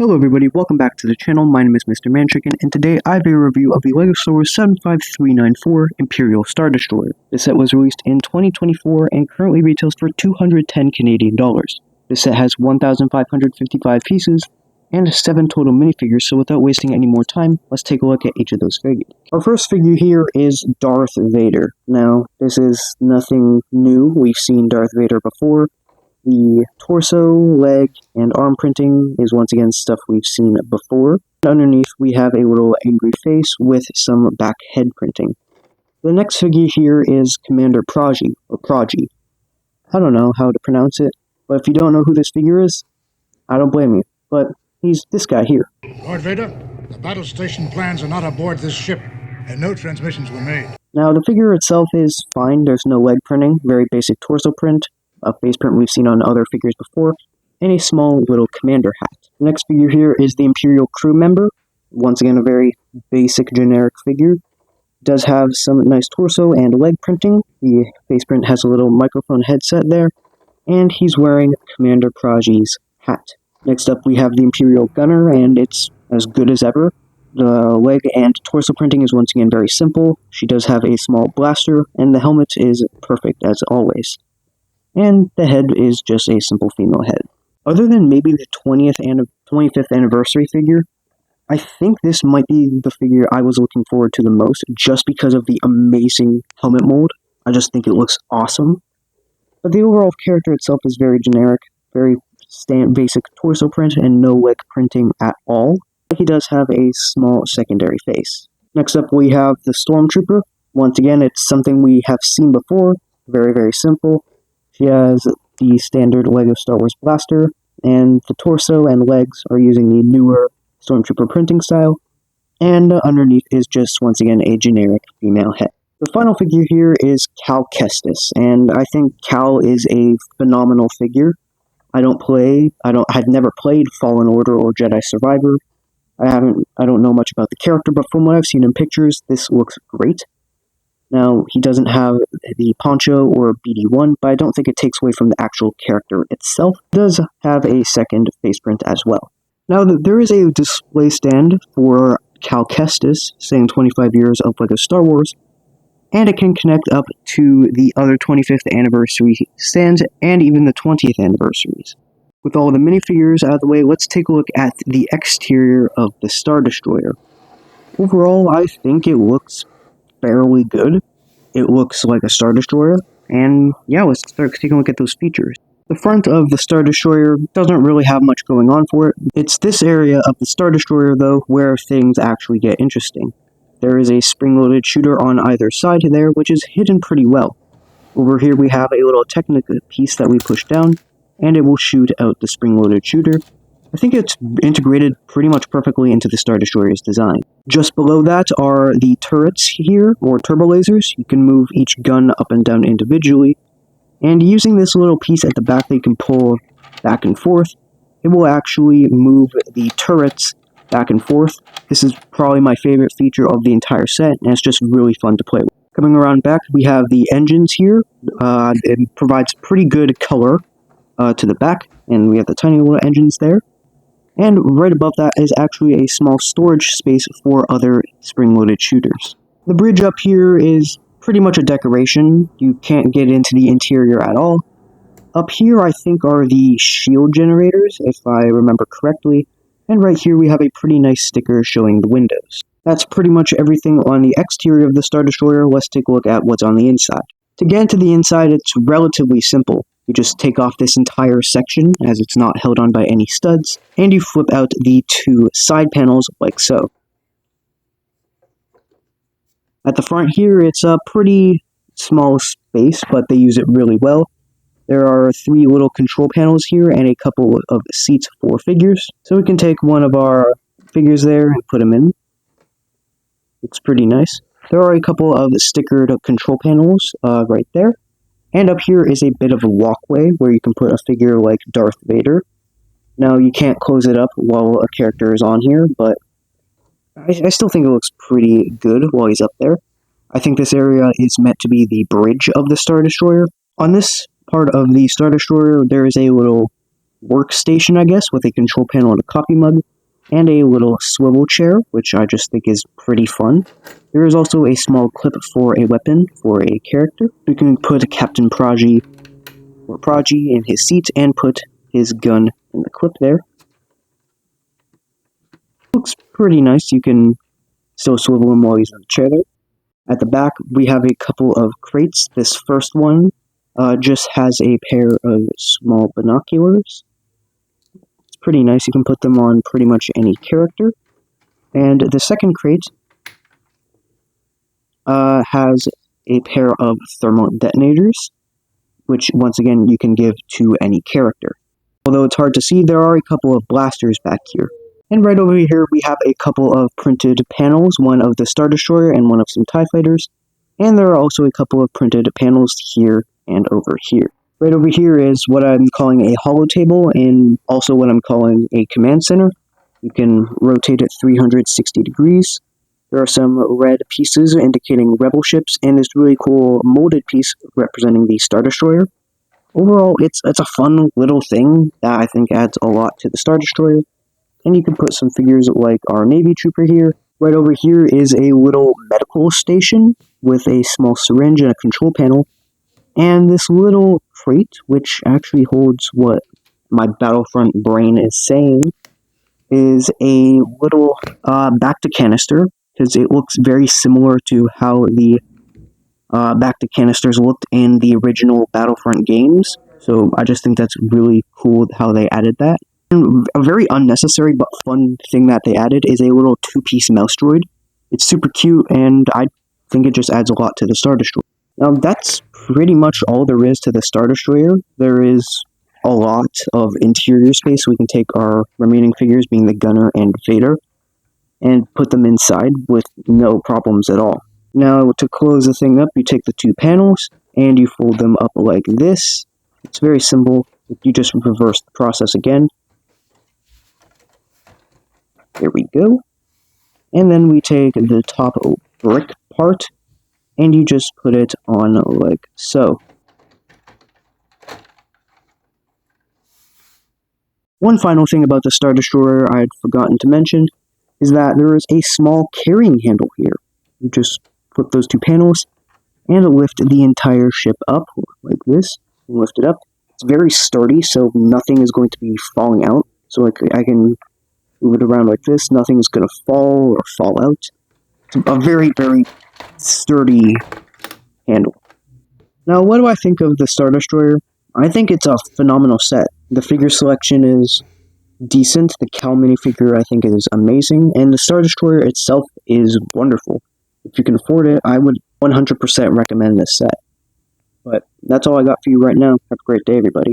Hello everybody, welcome back to the channel. My name is Mr. Manchicken, and today I have a review of the LEGO Star Wars 75394 Imperial Star Destroyer. This set was released in 2024 and currently retails for $210 Canadian. This set has 1,555 pieces and 7 total minifigures, so without wasting any more time, let's take a look at each of those figures. Our first figure here is Darth Vader. Now, this is nothing new. We've seen Darth Vader before. The torso, leg, and arm printing is once again stuff we've seen before. Underneath, we have a little angry face with some back head printing. The next figure here is Commander Praji, or Praji. I don't know how to pronounce it, but if you don't know who this figure is, I don't blame you. But he's this guy here. Lord Vader, the battle station plans are not aboard this ship, and no transmissions were made. Now, the figure itself is fine. There's no leg printing, very basic torso print, a face print we've seen on other figures before, and a small little commander hat. The next figure here is the Imperial crew member. Once again, a very basic, generic figure. Does have some nice torso and leg printing. The face print has a little microphone headset there, and he's wearing Commander Praji's hat. Next up, we have the Imperial gunner, and it's as good as ever. The leg and torso printing is once again very simple. She does have a small blaster, and the helmet is perfect as always. And the head is just a simple female head. Other than maybe the 25th anniversary figure, I think this might be the figure I was looking forward to the most, just because of the amazing helmet mold. I just think it looks awesome. But the overall character itself is very generic, very basic torso print, and no leg printing at all. He does have a small secondary face. Next up we have the Stormtrooper. Once again, it's something we have seen before, very, very simple. She has the standard LEGO Star Wars blaster, and the torso and legs are using the newer Stormtrooper printing style, and underneath is just, once again, a generic female head. The final figure here is Cal Kestis, and I think Cal is a phenomenal figure. I've never played Fallen Order or Jedi Survivor. I don't know much about the character, but from what I've seen in pictures, this looks great. Now, he doesn't have the poncho or BD1, but I don't think it takes away from the actual character itself. It does have a second face print as well. Now, there is a display stand for Cal Kestis, saying 25 years of LEGO Star Wars, and it can connect up to the other 25th anniversary stands and even the 20th anniversaries. With all the minifigures out of the way, let's take a look at the exterior of the Star Destroyer. Overall, I think it looks fairly good. It looks like a Star Destroyer, and yeah, let's start taking a look at those features. The front of the Star Destroyer doesn't really have much going on for it. It's this area of the Star Destroyer, though, where things actually get interesting. There is a spring-loaded shooter on either side there, which is hidden pretty well. Over here we have a little Technic piece that we push down, and it will shoot out the spring-loaded shooter. I think it's integrated pretty much perfectly into the Star Destroyer's design. Just below that are the turrets here, or turbo lasers. You can move each gun up and down individually, and using this little piece at the back that you can pull back and forth, it will actually move the turrets back and forth. This is probably my favorite feature of the entire set, and it's just really fun to play with. Coming around back, we have the engines here. It provides pretty good color to the back, and we have the tiny little engines there. And right above that is actually a small storage space for other spring-loaded shooters. The bridge up here is pretty much a decoration. You can't get into the interior at all. Up here, I think, are the shield generators, if I remember correctly. And right here, we have a pretty nice sticker showing the windows. That's pretty much everything on the exterior of the Star Destroyer. Let's take a look at what's on the inside. To get into the inside, it's relatively simple. You just take off this entire section, as it's not held on by any studs, and you flip out the two side panels like so. At the front here, it's a pretty small space, but they use it really well. There are 3 little control panels here and a couple of seats for figures. So we can take one of our figures there and put them in. Looks pretty nice. There are a couple of stickered control panels right there. And up here is a bit of a walkway where you can put a figure like Darth Vader. Now, you can't close it up while a character is on here, but I still think it looks pretty good while he's up there. I think this area is meant to be the bridge of the Star Destroyer. On this part of the Star Destroyer, there is a little workstation, I guess, with a control panel and a coffee mug, and a little swivel chair, which I just think is pretty fun. There is also a small clip for a weapon for a character. You can put Captain Prodigy or Prodigy in his seat and put his gun in the clip there. Looks pretty nice. You can still swivel him while he's in the chair there. At the back, we have a couple of crates. This first one just has a pair of small binoculars. It's pretty nice. You can put them on pretty much any character. And the second crate has a pair of thermal detonators, which once again you can give to any character. Although it's hard to see, there are a couple of blasters back here. And right over here we have a couple of printed panels, one of the Star Destroyer and one of some TIE Fighters. And there are also a couple of printed panels here and over here. Right over here is what I'm calling a holo table and also what I'm calling a command center. You can rotate it 360 degrees. There are some red pieces indicating rebel ships and this really cool molded piece representing the Star Destroyer. Overall, it's a fun little thing that I think adds a lot to the Star Destroyer. And you can put some figures like our Navy Trooper here. Right over here is a little medical station with a small syringe and a control panel. And this little crate, which actually holds what my Battlefront brain is saying, is a little Bacta canister, because it looks very similar to how the Bacta canisters looked in the original Battlefront games. So I just think that's really cool how they added that. And a very unnecessary but fun thing that they added is a little two-piece mouse droid. It's super cute, and I think it just adds a lot to the Star Destroyer. Now, that's pretty much all there is to the Star Destroyer. There is a lot of interior space. We can take our remaining figures, being the Gunner and Vader, and put them inside with no problems at all. Now, to close the thing up, you take the two panels, and you fold them up like this. It's very simple. You just reverse the process again. There we go. And then we take the top brick part, and you just put it on like so. One final thing about the Star Destroyer I had forgotten to mention is that there is a small carrying handle here. You just flip those two panels and lift the entire ship up like this. And lift it up. It's very sturdy, so nothing is going to be falling out. So like I can move it around like this. Nothing is going to fall or fall out. It's a very, very sturdy handle. Now, what do I think of the Star Destroyer? I think it's a phenomenal set. The figure selection is decent. The Cal minifigure I think is amazing, and the Star Destroyer itself is wonderful. If you can afford it, I would 100% recommend this set. But that's all I got for you right now. Have a great day, everybody.